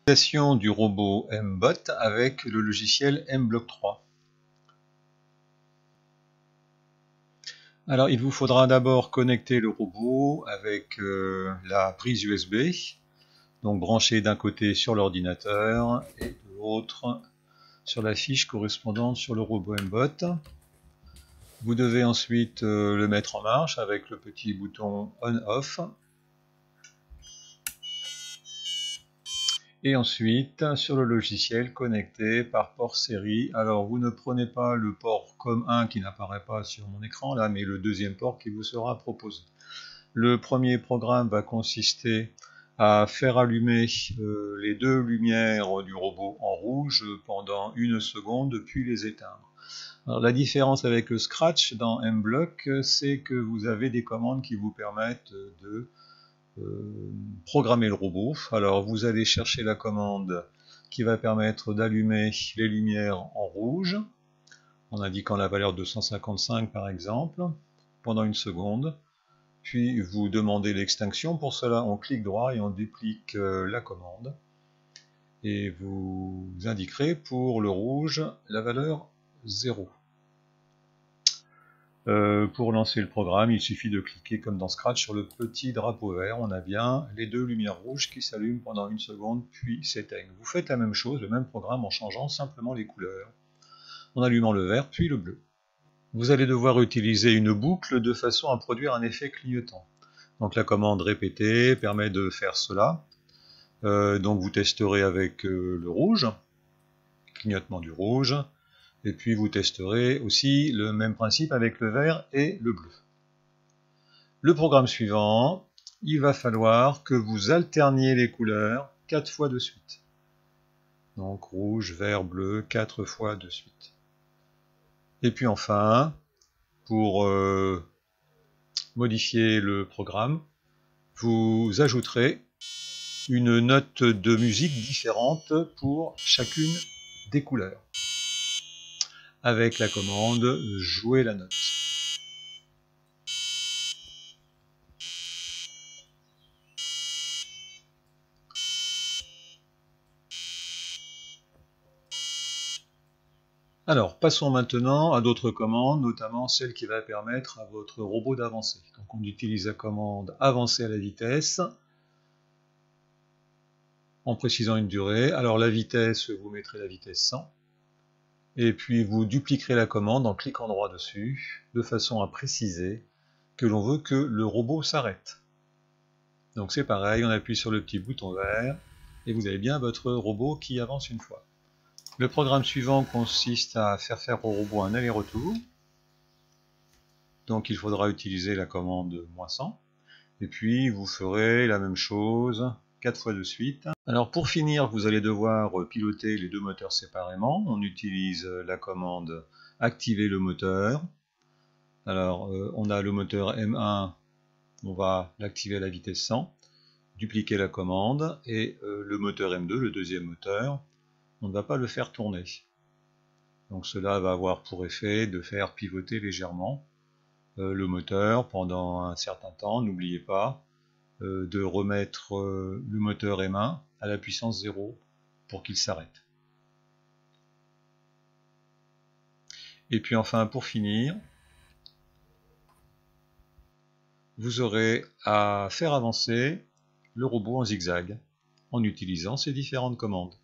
Du robot MBot avec le logiciel MBlock 3. Alors il vous faudra d'abord connecter le robot avec la prise USB, donc branchée d'un côté sur l'ordinateur et de l'autre sur la fiche correspondante sur le robot MBot. Vous devez ensuite le mettre en marche avec le petit bouton On-Off. Et ensuite sur le logiciel connecté par port série. Alors vous ne prenez pas le port COM1 qui n'apparaît pas sur mon écran là, mais le deuxième port qui vous sera proposé. Le premier programme va consister à faire allumer les deux lumières du robot en rouge pendant 1 seconde puis les éteindre. Alors, la différence avec Scratch dans MBlock, c'est que vous avez des commandes qui vous permettent de programmer le robot. Alors vous allez chercher la commande qui va permettre d'allumer les lumières en rouge en indiquant la valeur 255 par exemple pendant 1 seconde, puis vous demandez l'extinction. Pour cela on clique droit et on duplique la commande et vous indiquerez pour le rouge la valeur 0. Pour lancer le programme, il suffit de cliquer comme dans Scratch sur le petit drapeau vert. On a bien les deux lumières rouges qui s'allument pendant 1 seconde puis s'éteignent. Vous faites la même chose, le même programme en changeant simplement les couleurs, en allumant le vert puis le bleu. Vous allez devoir utiliser une boucle de façon à produire un effet clignotant. Donc la commande répétée permet de faire cela. Donc vous testerez avec le rouge, clignotement du rouge. Et puis vous testerez aussi le même principe avec le vert et le bleu. Le programme suivant, il va falloir que vous alterniez les couleurs 4 fois de suite. Donc rouge, vert, bleu, 4 fois de suite. Et puis enfin, pour modifier le programme, vous ajouterez une note de musique différente pour chacune des couleurs, avec la commande « Jouer la note ». Alors, passons maintenant à d'autres commandes, notamment celle qui va permettre à votre robot d'avancer. Donc on utilise la commande « Avancer à la vitesse » en précisant une durée. Alors la vitesse, vous mettrez la vitesse 100. Et puis vous dupliquerez la commande en cliquant droit dessus, de façon à préciser que l'on veut que le robot s'arrête. Donc c'est pareil, on appuie sur le petit bouton vert, et vous avez bien votre robot qui avance une fois. Le programme suivant consiste à faire au robot un aller-retour. Donc il faudra utiliser la commande -100. Et puis vous ferez la même chose 4 fois de suite. Alors pour finir, vous allez devoir piloter les deux moteurs séparément. On utilise la commande activer le moteur. Alors on a le moteur M1, on va l'activer à la vitesse 100, dupliquer la commande, et le moteur M2, le deuxième moteur, on ne va pas le faire tourner. Donc cela va avoir pour effet de faire pivoter légèrement le moteur pendant un certain temps. N'oubliez pas de remettre le moteur M1 à la puissance 0 pour qu'il s'arrête. Et puis enfin, pour finir, vous aurez à faire avancer le robot en zigzag en utilisant ces différentes commandes.